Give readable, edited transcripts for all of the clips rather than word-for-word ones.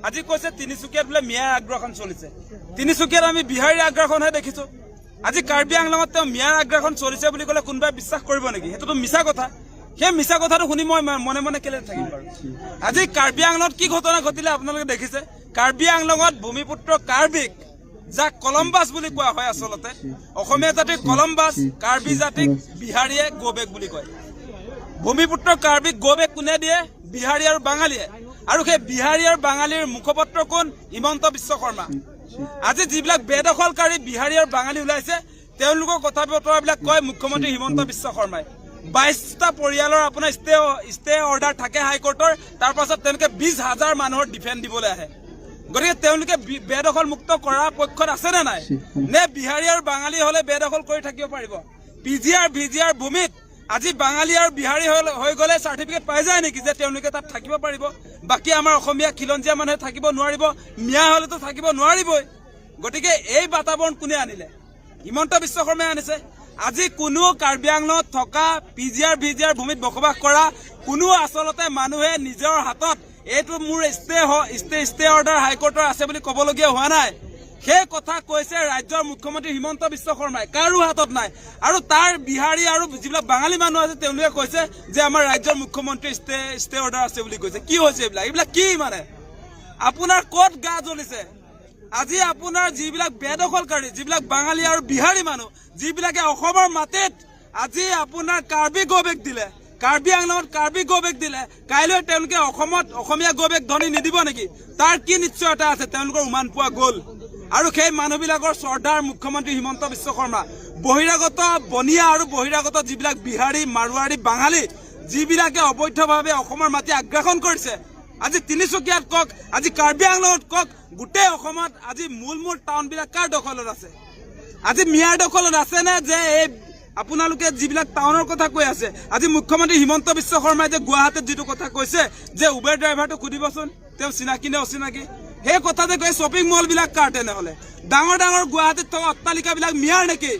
আজি কৈছে তিনিচুকীয়াত বোলে মিয়াৰ আগ্ৰাসন চলিছে। তিনিচুকীয়াত আমি বিহাৰীৰ আগ্ৰাসনহে দেখিছো। আজি কাৰ্বি আংলঙত তেওঁ মিয়াৰ আগ্ৰাসন চলিছে বুলি ক'লে কোনোবাই বিশ্বাস কৰিব নেকি? সেইটোতো মিছা কথা। সেই মিছা কথাটো শুনি মই মনে মনে কেলে থাকিম বাৰু? আজি কাৰ্বি আংলঙত কি ঘটনা ঘটিলে আপোনালোকে দেখিছে। কাৰ্বি আংলঙত ভূমিপুত্ৰ কাৰ্বিক, যাক কলম্বাছ বুলি কোৱা হয়, আচলতে অসমীয়া জাতিৰ কলম্বাছ, কাৰ্বি জাতিক বিহাৰীয়ে গোবেক বুলি কয়। ভূমিপুত্ৰ কাৰ্বিক গোবেক কোনে দিয়ে? বিহাৰী আৰু বাঙালীয়ে। আৰু সেই বিহাৰী আৰু বাঙালীৰ মুখপাত্ৰ কোন? হিমন্ত বিশ্ব শৰ্মা। আজি যিবিলাক বেদখলকাৰী বিহাৰী আৰু বাঙালী ওলাইছে, তেওঁলোকৰ কথা বতৰাবিলাক কয় মুখ্যমন্ত্ৰী হিমন্ত বিশ্ব শৰ্মাই। 22টা পৰিয়ালৰ আপোনাৰ ষ্টে অৰ্ডাৰ থাকে হাইকোৰ্টৰ, তাৰ পাছত তেওঁলোকে 20,000 মানুহৰ ডিফেন্স দিবলৈ আহে। গতিকে তেওঁলোকে বেদখল মুক্ত কৰাৰ পক্ষত আছে নে নাই? নে বিহাৰী আৰু বাঙালী হলে বেদখল কৰি থাকিব পাৰিব? পিজিআৰ ভিজিআৰ ভূমিত আজি বাঙালী আৰু বিহাৰী হৈ গলে চাৰ্টিফিকেট পাই যায় নেকি যে তেওঁলোকে তাত থাকিব পাৰিব? বাকী আমাৰ অসমীয়া খিলঞ্জীয়া মানুহে থাকিব নোৱাৰিব, মিয়া হলেতো থাকিব নোৱাৰিবই। গতিকে এই বাতাবৰণ কোনে আনিলে? হিমন্ত বিশ্ব শৰ্মাই আনিছে। আজি কোনো কাৰ্বি আংলঙত থকা পিজিআৰ ভিজিআৰ ভূমিত বসবাস কৰা কোনো আচলতে মানুহে নিজৰ হাতত এইটো মোৰ ষ্টে অৰ্ডাৰ হাইকোৰ্টৰ আছে বুলি ক'বলগীয়া হোৱা নাই। সেই কথা কৈছে ৰাজ্যৰ মুখ্যমন্ত্ৰী হিমন্ত বিশ্ব শৰ্মাই, কাৰো হাতত নাই। আৰু তাৰ বিহাৰী আৰু যিবিলাক বাঙালী মানুহ আছে তেওঁলোকে কৈছে যে আমাৰ ৰাজ্যৰ মুখ্যমন্ত্ৰী ষ্টে অৰ্ডাৰ আছে বুলি কৈছে। কি হৈছে এইবিলাক কি মানে? আপোনাৰ ক'ত গা জ্বলিছে? আজি আপোনাৰ যিবিলাক বেদখলকাৰী, যিবিলাক বাঙালী আৰু বিহাৰী মানুহ, যিবিলাকে অসমৰ মাটিত আজি আপোনাৰ কাৰ্বি গোবেক দিলে, কাৰ্বি আংলঙত কাৰ্বি গোবেক দিলে, কাইলৈ তেওঁলোকে অসমত অসমীয়া গোবেক ধনি নিদিব নেকি? তাৰ কি নিশ্চয়তা আছে? তেওঁলোকৰ উমান পোৱা গ'ল। আৰু সেই মানুহবিলাকৰ শ্ৰদ্ধাৰ মুখ্যমন্ত্ৰী হিমন্ত বিশ্ব শৰ্মা। বহিৰাগত বনিয়া আৰু বহিৰাগত যিবিলাক বিহাৰী, মাৰোৱাৰী, বাঙালী, যিবিলাকে অবৈধভাৱে অসমৰ মাটি আগ্ৰাসন কৰিছে, আজি তিনিচুকীয়াত কওক, আজি কাৰ্বি আংলঙত কওক, গোটেই অসমত আজি মূল টাউনবিলাক কাৰ দখলত আছে? আজি মিয়াৰ দখলত আছে নে? যে এই আপোনালোকে যিবিলাক টাউনৰ কথা কৈ আছে, আজি মুখ্যমন্ত্ৰী হিমন্ত বিশ্ব শৰ্মাই যে গুৱাহাটীত যিটো কথা কৈছে যে উবেৰ ড্ৰাইভাৰটো সুধিবচোন তেওঁ চিনাকি নে অচিনাকি, সেই কথা যে কৈ শ্বপিং মল বিলাক কাৰ তেনেহলে? ডাঙৰ ডাঙৰ গুৱাহাটীত থকা অট্টালিকাবিলাক মিয়াৰ নেকি?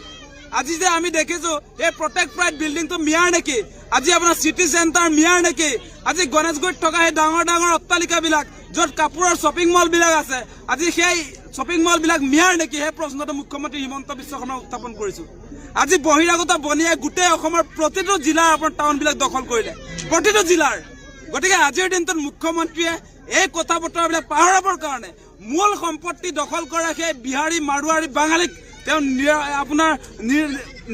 আজি যে আমি দেখিছো এই প্ৰটেক্ট প্ৰাইড বিল্ডিংটো মিয়াৰ নেকি? আজি আপোনাৰ চিটি চেণ্টাৰ মিয়াৰ নেকি? আজি গণেশগুৰিত থকা সেই ডাঙৰ ডাঙৰ অট্টালিকাবিলাক য'ত কাপোৰৰ শ্বপিং মল বিলাক আছে, আজি সেই শ্বপিং মল বিলাক মিয়াৰ নেকি? সেই প্ৰশ্নটো মুখ্যমন্ত্ৰী হিমন্ত বিশ্ব শৰ্মাই উত্থাপন কৰিছো। আজি বহিৰাগত বনিয়াই গোটেই অসমৰ প্ৰতিটো জিলাৰ আপোনাৰ টাউন বিলাক দখল কৰিলে, প্ৰতিটো জিলাৰ। গতিকে আজিৰ দিনটোত মুখ্যমন্ত্ৰীয়ে এই কথা বতৰাবিলাক পাহৰাবৰ কাৰণে, মূল সম্পত্তি দখল কৰা সেই বিহাৰী, মাৰোৱাৰী, বাঙালীক তেওঁ আপোনাৰ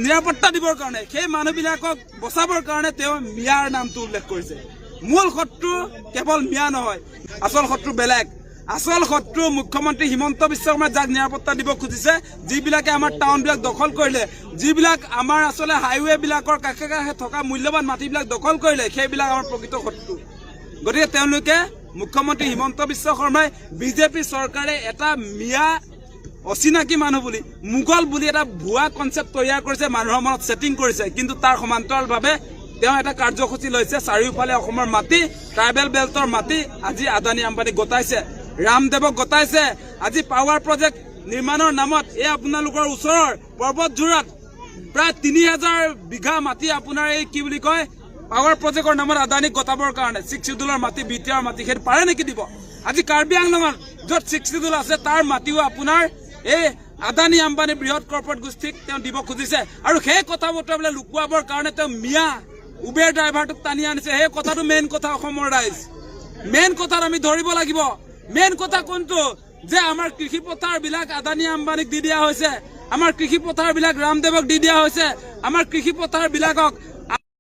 নিৰাপত্তা দিবৰ কাৰণে, সেই মানুহবিলাকক বচাবৰ কাৰণে তেওঁ মিয়াৰ নামটো উল্লেখ কৰিছে। মূল শত্ৰু কেৱল মিয়া নহয়, আচল শত্ৰু বেলেগ। আচল শত্ৰু মুখ্যমন্ত্ৰী হিমন্ত বিশ্ব শৰ্মাই যাক নিৰাপত্তা দিব খুজিছে, যিবিলাকে আমাৰ টাউনবিলাক দখল কৰিলে, যিবিলাক আমাৰ আচলতে হাইৱে বিলাকৰ কাষে কাষে থকা মূল্যৱান মাটিবিলাক দখল কৰিলে, সেইবিলাক আমাৰ প্ৰকৃত শত্ৰু। গতিকে তেওঁলোকে মুখ্যমন্ত্ৰী হিমন্ত বিশ্ব শৰ্মাই, বিজেপি চৰকাৰে এটা মিয়া অচিনাকি মানুহ বুলি, মোগল বুলি এটা ভুৱা কনচেপ্ট তৈয়াৰ কৰিছে, মানুহৰ মনত ছেটিং কৰিছে। কিন্তু তাৰ সমান্তৰালভাৱে তেওঁ এটা কাৰ্যসূচী লৈছে, চাৰিওফালে অসমৰ মাটি, ট্ৰাইবেল বেল্টৰ মাটি আজি আদানী আম্বানী গতাইছে, ৰামদেৱক গতাইছে। আজি পাৱাৰ প্ৰজেক্ট নিৰ্মাণৰ নামত এই আপোনালোকৰ ওচৰৰ পৰ্বতযোৰাত প্ৰায় 3000 বিঘা মাটি আপোনাৰ এই কি বুলি কয় পাৱাৰ প্ৰজেক্টৰ নামত আদানীক গতাবৰ কাৰণে 6 শিডিউলৰ মাটি, বিটিআৰ মাটি, সেইটো পাৰে নেকি দিব? আজি কাৰ্বি আংলঙত য'ত 6 শিডিউল আছে তাৰ মাটিও আপোনাৰ এই আদানী আম্বানী বৃহৎ কৰ্পৰেট গোষ্ঠীক তেওঁ দিব খুজিছে। আৰু সেই কথা বতৰাবিলাক লুকুৱাবৰ কাৰণে তেওঁ মিয়া উবেৰ ড্ৰাইভাৰটোক টানি আনিছে। সেই কথাটো মেইন কথা। অসমৰ ৰাইজ মেইন কথাত আমি ধৰিব লাগিব। মেইন কথা কোনটো? যে আমাৰ কৃষি পথাৰ বিলাক আদানী আম্বানীক দি দিয়া হৈছে, আমাৰ কৃষি পথাৰ বিলাক ৰামদেৱক দি দিয়া হৈছে, আমাৰ কৃষি পথাৰ বিলাকক